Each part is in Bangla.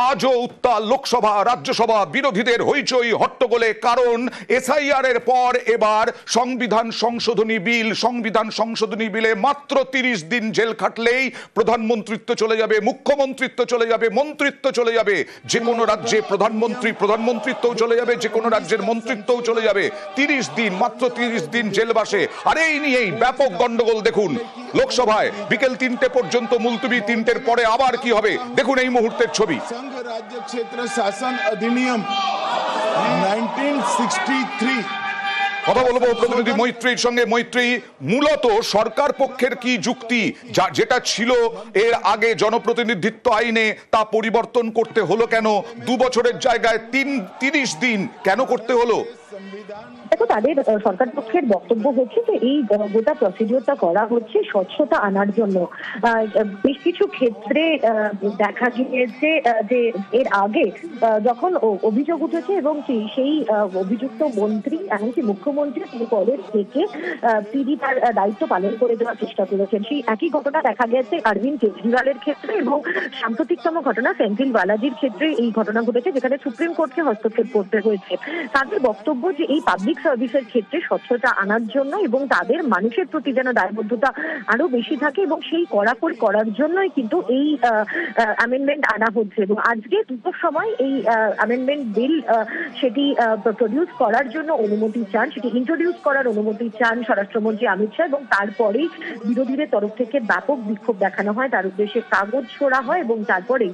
আজও উত্তাল লোকসভা রাজ্যসভা, বিরোধীদের হইচই হট্টগোলে। কারণ এসআইআর এর পর এবার সংবিধান সংশোধনী বিলে মাত্র 30 দিন জেল খাটলেই প্রধানমন্ত্রিত্ব চলে যাবে, মুখ্যমন্ত্রিত্ব চলে যাবে, মন্ত্রিত্ব চলে যাবে। যে কোনো রাজ্যে প্রধানমন্ত্রিত্বও চলে যাবে, যে কোনো রাজ্যের মন্ত্রিত্বও চলে যাবে। 30 দিন, মাত্র 30 দিন জেলবাসে। আর এই নিয়েই ব্যাপক গন্ডগোল। দেখুন লোকসভায় বিকেল 3টে পর্যন্ত মুলতবি, 3টের পরে আবার কি হবে দেখুন এই মুহূর্তের ছবি। संघ राज्य क्षेत्र शासन अधिनियम 1963 কথা বলবো প্রতিনিধি মৈত্রীর সঙ্গে। মৈত্রী, মূলত সরকার পক্ষের কি যুক্তি, যেটা ছিল এর আগে জনপ্রতিনিধিত্ব আইনে, তা পরিবর্তন করতে হলো কেন? 2 বছরের জায়গায় 30 দিন কেন করতে হলো? দেখো, তাদের সরকার পক্ষের বক্তব্য হচ্ছে যে এই গোটা প্রসিডিওরটা করা হচ্ছে স্বচ্ছতা আনার জন্য। বেশ কিছু ক্ষেত্রে দেখা গিয়েছে যে এর আগে যখন অভিযোগ উঠেছে এবং সেই অভিযুক্ত মন্ত্রী এমনকি মুখ্যমন্ত্রী তিনি পদের থেকে তিনি তার দায়িত্ব পালন করে দেওয়ার চেষ্টা করেছেন। সেই একই ঘটনা দেখা গেছে অরবিন্দ কেজরিওয়ালের ক্ষেত্রে এবং সাম্প্রতিকতম ঘটনা সেন্থিল বালাজির ক্ষেত্রে এই ঘটনা ঘটেছে, যেখানে সুপ্রিম কোর্টকে হস্তক্ষেপ করতে হয়েছে। তাদের বক্তব্য যে এই পাবলিক সার্ভিসের ক্ষেত্রে স্বচ্ছতা আনার জন্য এবং তাদের মানুষের প্রতি যেন দায়বদ্ধতা আরো বেশি থাকে এবং সেই কড়াকড়ি করার জন্যই কিন্তু এই অ্যামেন্ডমেন্ট আনা হচ্ছে। এবং আজকে দুটোর সময় এই অ্যামেন্ডমেন্ট বিল সেটি প্রডিউস করার জন্য অনুমতি চান, সেটি ইন্ট্রোডিউস করার অনুমতি চান স্বরাষ্ট্রমন্ত্রী অমিত শাহ, এবং তারপরেই বিরোধীদের তরফ থেকে ব্যাপক বিক্ষোভ দেখানো হয়, তার উদ্দেশ্যে কাগজ ছোড়া হয় এবং তারপরে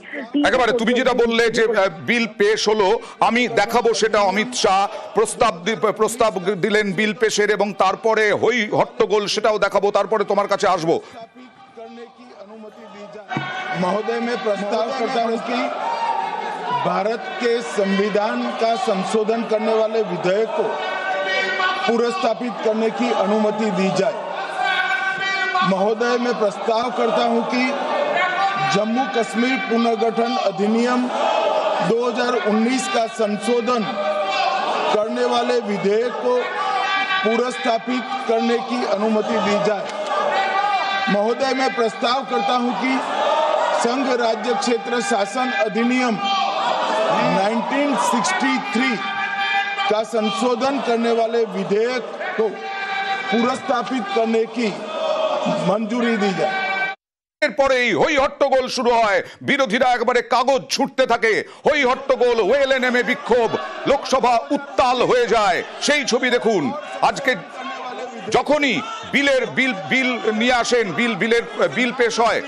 একেবারে তুমি যেটা বললে যে বিল পেশ হলো, আমি দেখাবো সেটা। অমিত শাহ প্রস্তাব দিলেন বিল পেশের এবং তারপরে হই হট্টগোল, সেটাও দেখাবো, তারপরে তোমার কাছে আসবো। महोदय मैं प्रस्ताव करता हूं कि भारत के संविधान का संशोधन करने वाले विधेयक को पुनर्स्थापित करने की अनुमति दी जाए। महोदय मैं प्रस्ताव करता हूं कि जम्मू कश्मीर पुनर्गठन अधिनियम 2019 का संशोधन करने वाले विधेयक को पुनर्स्थापित करने की अनुमति दी जाए। महोदय मैं प्रस्ताव करता हूं कि संघ राज्य क्षेत्र शासन अधिनियम 1963 का संशोधन करने वाले विधेयक को पुनर्स्थापित करने की मंजूरी दी जाए। এরপরেই হই হট্টগোল শুরু হয়, বিরোধীরা একবারে কাগজ ছুটতে থাকে, হই হট্টগোল, ওয়েলে নেমে বিক্ষোভ, লোকসভা উত্তাল হয়ে যায়। সেই ছবি দেখুন। আজকে যখনই বিল নিয়ে আসেন, বিল পেশ হয়,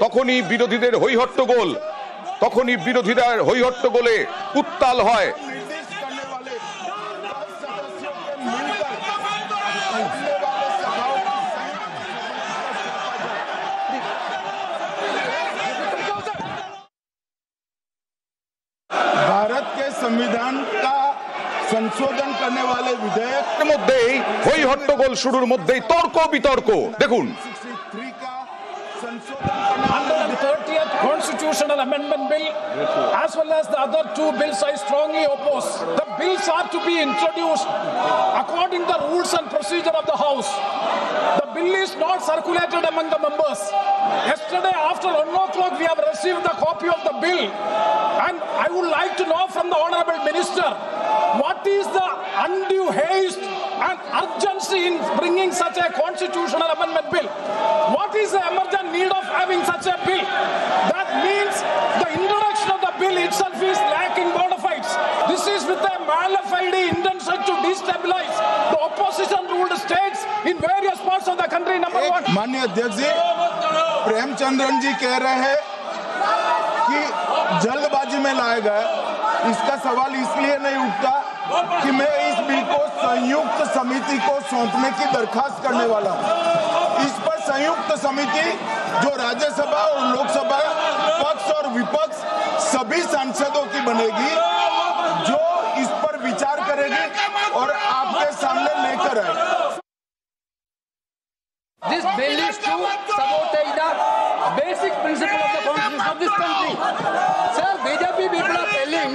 তখনই বিরোধীদের হই হট্টগোল, উত্তাল হয়। भारत के संविधान का संशोधन करने वाले विधेयक মধ্যেই হই হট্টগোল শুরুর মধ্যেই তর্ক বিতর্ক দেখুন। Under the 30th Constitutional Amendment Bill, as well as the other 2 bills, I strongly oppose. The bills are to be introduced according to the rules and procedure of the House. The bill is not circulated among the members. Yesterday, after 1 o'clock, we have received the copy of the bill. And I would like to know from the Honorable Minister, what is the undue haste and urgency in bringing such a constitutional amendment bill? What is the emergent need of having such a bill? That means the introduction of the bill itself is lacking bona fides. This is with a mala fide intention to destabilize the opposition ruled states in various parts of the country. Number 1. माननीय अध्यक्ष जी, प्रेमचंद्रन जी कह रहे हैं कि जल्दबाजी में लाया गया। इसका सवाल इसलिए नहीं उठता कि मैं इस बिल को संयुक्त समिति को सौंपने की दरखास्त करने वाला हूं। इस पर संयुक्त समिति जो राज्यसभा और लोकसभा पक्ष और विपक्ष सभी सांसदों की बनेगी, जो इस पर विचार करेगी और आपके सामने लेकर आएगी। This bill is to sabotage the basic principle of the constitution of this country. Sir, BJP people are telling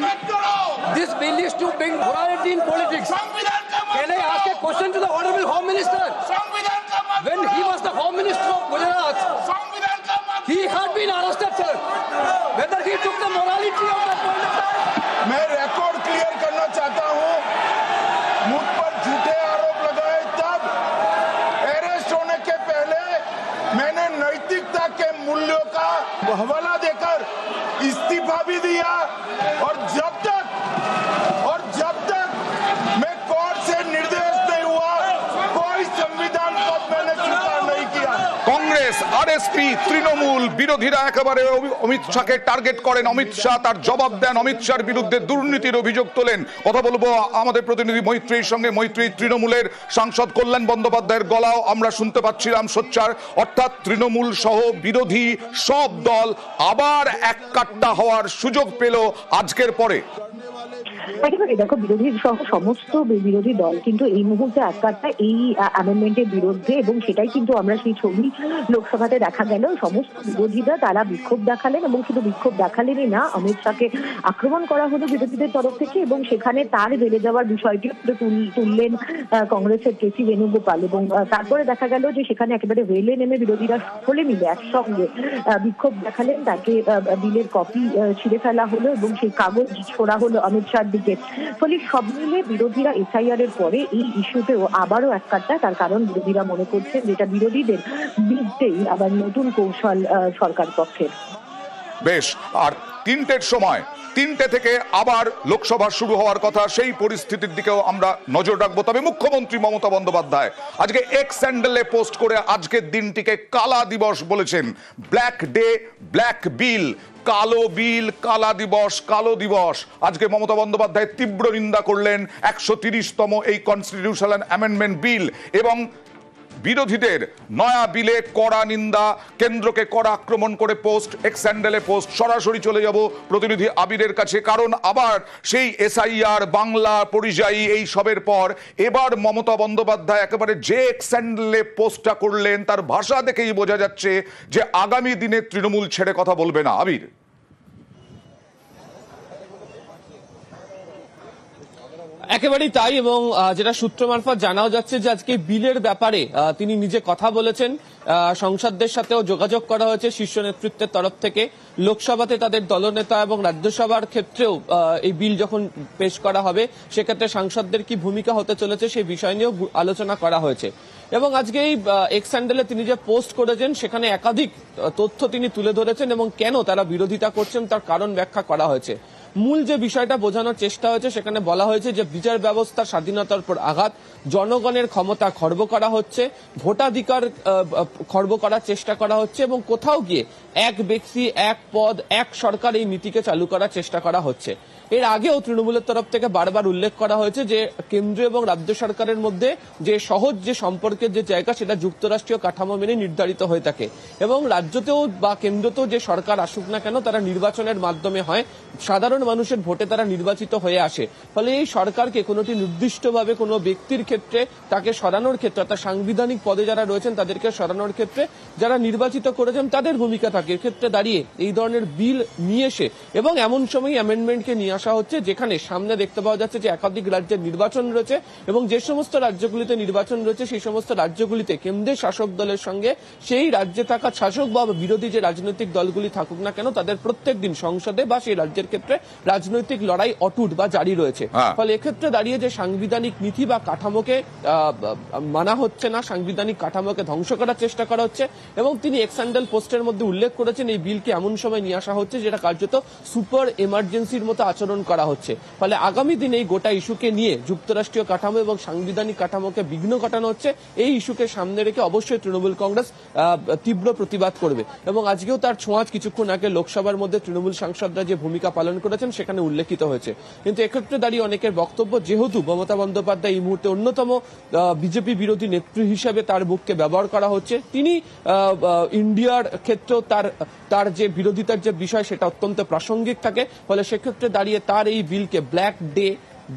this bill is to bring morality in politics. Can I ask a question to the Honorable Home Minister? When he was the Home Minister of Gujarat, he had been arrested हवाला देकर इस्तीफा भी दिया और जब तक मैं कोर्ट से निर्देश नहीं हुआ कोई संविधान पद मैंने स्वीकार नहीं किया। কংগ্রেস, আরএসপি, তৃণমূল বিরোধীরা একেবারে অমিত শাহকে টার্গেট করেন। অমিত শাহ তার জবাব দেন, অমিত শাহর বিরুদ্ধে দুর্নীতির অভিযোগ তোলেন। কথা বলবো আমাদের প্রতিনিধি মৈত্রীর সঙ্গে। মৈত্রী, তৃণমূলের সাংসদ কল্যাণ বন্দ্যোপাধ্যায়ের গলাও আমরা শুনতে পাচ্ছিলাম সোচ্চার, অর্থাৎ তৃণমূল সহ বিরোধী সব দল আবার এক কাট্টা হওয়ার সুযোগ পেল আজকের পরে। একেবারে দেখো, বিরোধী সহ সমস্ত বিরোধী দল কিন্তু এই মুহূর্তে এককাট্টা এই অ্যামেন্ডমেন্টের বিরুদ্ধে, এবং সেটাই কিন্তু আমরা সেই ছবি লোকসভাতে দেখা গেল। সমস্ত বিরোধীরা তারা বিক্ষোভ দেখালেন, এবং শুধু বিক্ষোভ দেখালেনই না, অমিত শাহকে আক্রমণ করা হলো বিরোধীদের তরফ থেকে, এবং সেখানে তার বেড়ে যাওয়ার বিষয়টি তুললেন কংগ্রেসের কেসি বেণুগোপাল। এবং তারপরে দেখা গেল যে সেখানে একেবারে রেলে নেমে বিরোধীরা সকলে মিলে একসঙ্গে বিক্ষোভ দেখালেন, তাকে বিলের কপি ছিঁড়ে ফেলা হলো এবং সেই কাগজ ছোড়া হলো অমিত শাহর দিকে। ফলে সব মিলে বিরোধীরা এসআইআর এর পরে এই ইস্যুতেও আবারও এক কাট্টা, তার কারণ বিরোধীরা মনে করছেন যেটা বিরোধীদের বিরুদ্ধেই আবার নতুন কৌশল সরকার পক্ষের। বেশ, আর 3টের সময় 3টে থেকে আবার লোকসভা শুরু হওয়ার কথা, সেই পরিস্থিতির দিকেও আমরা নজর রাখবো। তবে মুখ্যমন্ত্রী মমতা বন্দ্যোপাধ্যায় আজকে এক্স হ্যান্ডেলে পোস্ট করে আজকের দিনটিকে কালা দিবস বলেছেন। ব্ল্যাক ডে, ব্ল্যাক বিল, কালো বিল, কালা দিবস, কালো দিবস। আজকে মমতা বন্দ্যোপাধ্যায় তীব্র নিন্দা করলেন 130তম এই কনস্টিটিউশনাল অ্যামেন্ডমেন্ট বিল এবং বিরোধীদের নয়া বিলে কড়া নিন্দা, কেন্দ্রকে কড়া আক্রমণ করে পোস্ট, এক্স হ্যান্ডেলে পোস্ট। সরাসরি চলে যাব প্রতিনিধি আবিরের কাছে, কারণ আবার সেই এসআইআর, বাংলা পরিযায়ী এই সবের পর এবার মমতা বন্দ্যোপাধ্যায় একেবারে যে এক্স হ্যান্ডেলে পোস্টটা করলেন তার ভাষা দেখেই বোঝা যাচ্ছে যে আগামী দিনে তৃণমূল ছেড়ে কথা বলবে না। আবির, একেবারেই তাই, এবং যেটা সূত্র মারফত জানাও যাচ্ছে যে আজকে বিলের ব্যাপারে তিনি নিজে কথা বলেছেন। সংসদদের সাথেও যোগাযোগ করা হয়েছে শীর্ষ নেতৃত্বের তরফ থেকে। লোকসভাতে তাদের দলনেতা এবং রাজ্যসভার ক্ষেত্রেও এই বিল যখন পেশ করা হবে সেক্ষেত্রে সাংসদদের কি ভূমিকা হতে চলেছে সেই বিষয় নিয়েও আলোচনা করা হয়েছে। এবং আজকে এই এক্স হ্যান্ডেলে তিনি যে পোস্ট করেছেন সেখানে একাধিক তথ্য তিনি তুলে ধরেছেন এবং কেন তারা বিরোধিতা করছেন তার কারণ ব্যাখ্যা করা হয়েছে। মূল যে বিষয়টা বোঝানোর চেষ্টা হয়েছে সেখানে বলা হয়েছে যে বিচার ব্যবস্থার স্বাধীনতার উপর আঘাত, জনগণের ক্ষমতা খর্ব করা হচ্ছে, ভোটাধিকার খর্ব করার চেষ্টা করা হচ্ছে এবং কোথাও গিয়ে এক ব্যক্তি, এক পদ, এক সরকার এই নীতিকে চালু করার চেষ্টা করা হচ্ছে। এর আগেও তৃণমূলের তরফ থেকে বারবার উল্লেখ করা হয়েছে যে কেন্দ্র এবং রাজ্য সরকারের মধ্যে যে সহজ যে সম্পর্কের যে জায়গা সেটা যুক্তরাষ্ট্রীয় কাঠামো মেনে নির্ধারিত হয়ে থাকে এবং রাজ্যতেও বা কেন্দ্রতেও যে সরকার আসুক না কেন তারা নির্বাচনের মাধ্যমে হয়, সাধারণ মানুষের ভোটে তারা নির্বাচিত হয়ে আসে। ফলে এই সরকারকে কোনোটি নির্দিষ্টভাবে কোনো ব্যক্তির ক্ষেত্রে তাকে সরানোর ক্ষেত্রে, অর্থাৎ সাংবিধানিক পদে যারা রয়েছেন তাদেরকে সরানোর ক্ষেত্রে যারা নির্বাচিত করেছেন তাদের ভূমিকা থাকে। এক্ষেত্রে দাঁড়িয়ে এই ধরনের বিল নিয়ে এসে এবং এমন সময় অ্যামেন্ডমেন্টকে নিয়ে আসা হচ্ছে যেখানে সামনে দেখতে পাওয়া যাচ্ছে যে একাধিক রাজ্যের নির্বাচন রয়েছে এবং যে সমস্ত রাজ্যগুলিতে নির্বাচন রয়েছে সেই সমস্ত রাজ্যগুলিতে কেন্দ্রের শাসক দলের সঙ্গে সেই রাজ্যে থাকা শাসক বা বিরোধী যে রাজনৈতিক দলগুলি থাকুক না কেন তাদের প্রত্যেক দিন সংসদে বা সেই রাজ্যের ক্ষেত্রে রাজনৈতিক লড়াই অটুট বা জারি রয়েছে। ফলে এক্ষেত্রে দাঁড়িয়ে যে সাংবিধানিক নীতি বা কাঠামোকে মানা হচ্ছে না, সাংবিধানিক কাঠামোকে ধ্বংস করার চেষ্টা করা হচ্ছে এবং তিনি এক্স হ্যান্ডেল পোস্টের মধ্যে উল্লেখ করেছেন এই বিলকে এমন সময় নিয়ে আসা হচ্ছে যেটা কার্যত সুপার এমার্জেন্সির মতো আচরণ করা হচ্ছে। ফলে আগামী দিনে এই গোটা ইস্যুকে নিয়ে যুক্তরাষ্ট্রীয় কাঠামো এবং সাংবিধানিক কাঠামোকে বিঘ্ন ঘটানো হচ্ছে। এই ইস্যুকে সামনে রেখে অবশ্যই তৃণমূল কংগ্রেস তীব্র প্রতিবাদ করবে এবং আজকেও তার ছোঁয়াচ কিছুক্ষণ আগে লোকসভার মধ্যে তৃণমূল সাংসদরা যে ভূমিকা পালন করেছেন সেখানে উল্লেখিত হয়েছে। কিন্তু এক্ষেত্রে দাঁড়িয়ে অনেকের বক্তব্য যেহেতু মমতা বন্দ্যোপাধ্যায় এই মুহূর্তে অন্যতম বিজেপি বিরোধী নেত্রী হিসেবে তার মুখকে ব্যবহার করা হচ্ছে, তিনি ইন্ডিয়ার ক্ষেত্রেও তার যে বিরোধিতার যে বিষয় সেটা অত্যন্ত প্রাসঙ্গিক থাকে। ফলে সেক্ষেত্রে দাঁড়িয়ে তার এই বিলকে ব্ল্যাক ডে,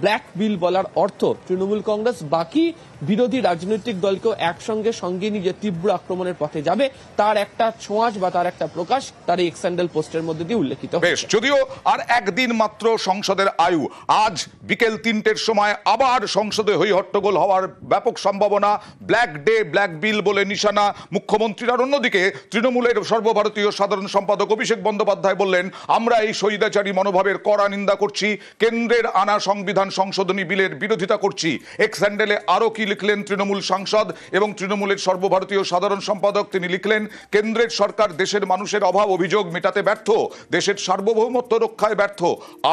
ব্ল্যাক বিল বলার অর্থ তৃণমূল কংগ্রেস বাকি বিরোধী রাজনৈতিক দলকেও একসঙ্গে সঙ্গে নিয়ে তীব্র আক্রমণের পথে যাবে তার একটা ছোঁয়াচ বা তার একটা প্রকাশ তার এই এক্স হ্যান্ডেল পোস্টের মধ্যে দিয়ে উল্লেখিত। বেশ, যদিও আর একদিন মাত্র সংসদের আয়ু, আজ বিকেল 3টের সময় আবার সংসদে হই হট্টগোল হওয়ার ব্যাপক সম্ভাবনা। ব্ল্যাক ডে, ব্ল্যাক বিল বলে নিশানা মুখ্যমন্ত্রীর। আর অন্যদিকে তৃণমূলের সর্বভারতীয় সাধারণ সম্পাদক অভিষেক বন্দ্যোপাধ্যায় বললেন, আমরা এই স্বৈরাচারী মনোভাবের কড়া নিন্দা করছি, কেন্দ্রের আনা সংবিধান সংশোধনী বিলের বিরোধিতা করছি। এক্স হ্যান্ডেলে আরো কি লিখলেন তৃণমূল সাংসদ এবং তৃণমূলের সর্বভারতীয় সাধারণ সম্পাদক। তিনি লিখলেন, কেন্দ্রের সরকার দেশের মানুষের অভাব অভিযোগ মেটাতে ব্যর্থ, দেশের সার্বভৌমত্ব রক্ষায় ব্যর্থ।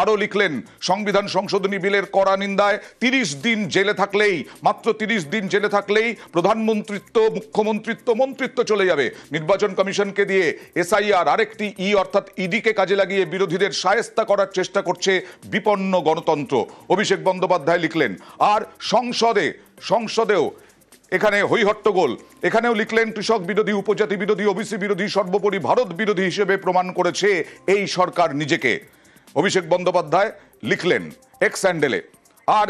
আরও লিখলেন, সংবিধান সংশোধনী বিলের কড়া নিন্দায় 30 দিন জেলে থাকলেই, মাত্র 30 দিন জেলে থাকলেই প্রধানমন্ত্রিত্ব, মুখ্যমন্ত্রিত্ব, মন্ত্রিত্ব চলে যাবে। নির্বাচন কমিশনকে দিয়ে এসআইআর আরেকটি অর্থাৎ ইডিকে কাজে লাগিয়ে বিরোধীদের শায়েস্তা করার চেষ্টা করছে বিপন্ন গণতন্ত্র। অভিষেক বন্দ্যোপাধ্যায় লিখলেন। আর সংসদেও এখানে হইহট্টগোল। এখানেও লিখলেন, কৃষক বিরোধী, উপজাতি বিরোধী, ওবিসি বিরোধী, সর্বোপরি ভারত বিরোধী হিসেবে প্রমাণ করেছে এই সরকার নিজেকে। অভিষেক বন্দ্যোপাধ্যায় লিখলেন এক্স হ্যান্ডেলে। আর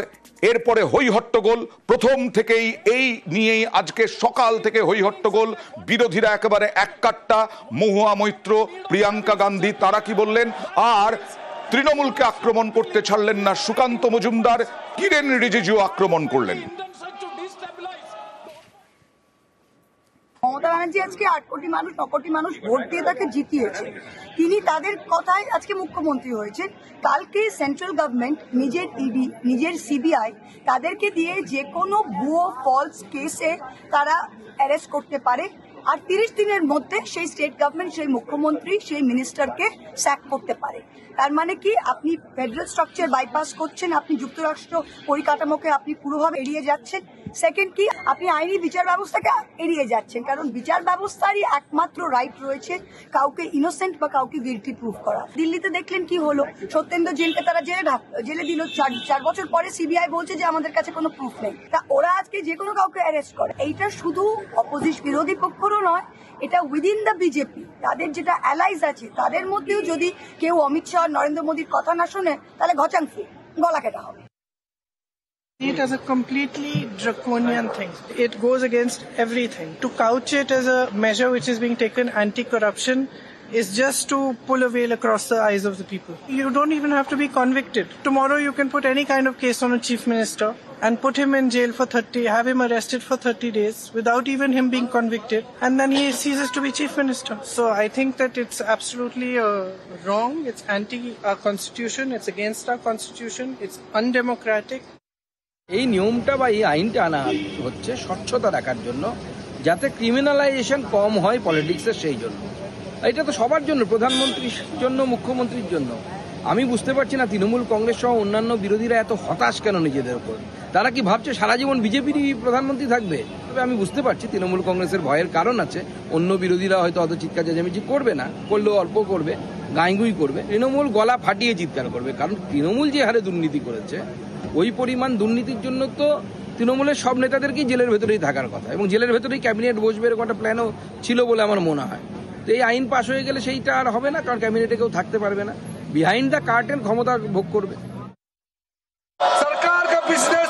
এরপরে হইহট্টগোল প্রথম থেকেই, এই নিয়েই আজকে সকাল থেকে হইহট্টগোল। বিরোধীরা একেবারে এককাট্টা। মহুয়া মৈত্র, প্রিয়াঙ্কা গান্ধী, তারা কি বললেন? আর তৃণমূলকে আক্রমণ করতে ছাড়লেন না সুকান্ত মজুমদার, কিরেন রিজিজু আক্রমণ করলেন। মমতা ব্যানার্জি আজকে 8 কোটি মানুষ, 9 কোটি মানুষ ভোট দিয়ে তাকে জিতিয়েছে। তিনি তাদের কথায় আজকে মুখ্যমন্ত্রী হয়েছেন। কালকে সেন্ট্রাল গভর্নমেন্ট নিজের ইডি, নিজের সিবিআই তাদেরকে দিয়ে যে কোনো ভুয়ো ফলস কেসে তারা অ্যারেস্ট করতে পারে। আর 30 দিনের মধ্যে সেই স্টেট গভর্নমেন্ট, সেই মুখ্যমন্ত্রী, সেই মিনিস্টারকে স্যাক করতে পারে। তার মানে কি, আপনি ফেডারেল স্ট্রাকচার বাইপাস করছেন, আপনি যুক্তরাষ্ট্র পরিকাঠামোকে আপনি পুরোভাবে এড়িয়ে যাচ্ছেন। সেকেন্ড কি, আপনি আইনি বিচার ব্যবস্থাকে এড়িয়ে যাচ্ছেন, কারণ বিচার ব্যবস্থারই একমাত্র রাইট রয়েছে কাউকে ইনোসেন্ট বা কাউকে গিল্টি প্রুভ করা। দিল্লিতে দেখলেন কি হলো, সত্যেন্দ্র জৈনকে তারা জেলে দিল 4 বছর পরে। সিবিআই বলছে যে আমাদের কাছে কোনো প্রুফ নেই। তা ওরা আজকে যে কোনো কাউকে অ্যারেস্ট করে। এইটা শুধু অপোজিশন বিরোধী পক্ষেরও নয়, এটা উইদিন দ্য বিজেপি, তাদের যেটা অ্যালাইজ আছে তাদের মধ্যেও যদি কেউ অমিত শাহ, নরেন্দ্র মোদীর কথা না শোনে, তাহলে ঘচাংফু, গলা কেটা হবে। It as a completely draconian thing. It goes against everything. To couch it as a measure which is being taken anti-corruption is just to pull a veil across the eyes of the people. You don't even have to be convicted. Tomorrow you can put any kind of case on a chief minister and put him in jail for 30, have him arrested for 30 days without even him being convicted, and then he ceases to be chief minister. So I think that it's absolutely wrong. It's anti-our constitution. It's against our constitution. It's undemocratic. এই নিয়মটা বা এই আইনটা আনা হচ্ছে স্বচ্ছতা রাখার জন্য, যাতে ক্রিমিনালাইজেশন কম হয় পলিটিক্সের, সেই জন্য। এটা তো সবার জন্য, প্রধানমন্ত্রীর জন্য, মুখ্যমন্ত্রীর জন্য। আমি বুঝতে পারছি না তৃণমূল, কংগ্রেস সহ অন্যান্য বিরোধীরা এত হতাশ কেন নিজেদের উপর। তারা কি ভাবছে সারা জীবন বিজেপিরই প্রধানমন্ত্রী থাকবে? তবে আমি বুঝতে পারছি তৃণমূল কংগ্রেসের ভয়ের কারণ আছে। অন্য বিরোধীরা হয়তো অত চিৎকার চেঁচামেচি করবে না, করলেও অল্প করবে, গাঁইগুই করবে। তৃণমূল গলা ফাটিয়ে চিৎকার করবে, কারণ তৃণমূল যে হারে দুর্নীতি করেছে, ওই পরিমাণ দুর্নীতির জন্য তো তৃণমূলের সব নেতাদেরকেই জেলের ভেতরেই থাকার কথা, এবং জেলের ভেতরেই ক্যাবিনেট বসবে এরকম একটা প্ল্যানও ছিল বলে আমার মনে হয়। তো এই আইন পাশ হয়ে গেলে সেইটা আর হবে না, কারণ ক্যাবিনেটে কেউ থাকতে পারবে না, বিহাইন্ড দ্য কার্টেন ক্ষমতা ভোগ করবে। सरकार का बिजनेस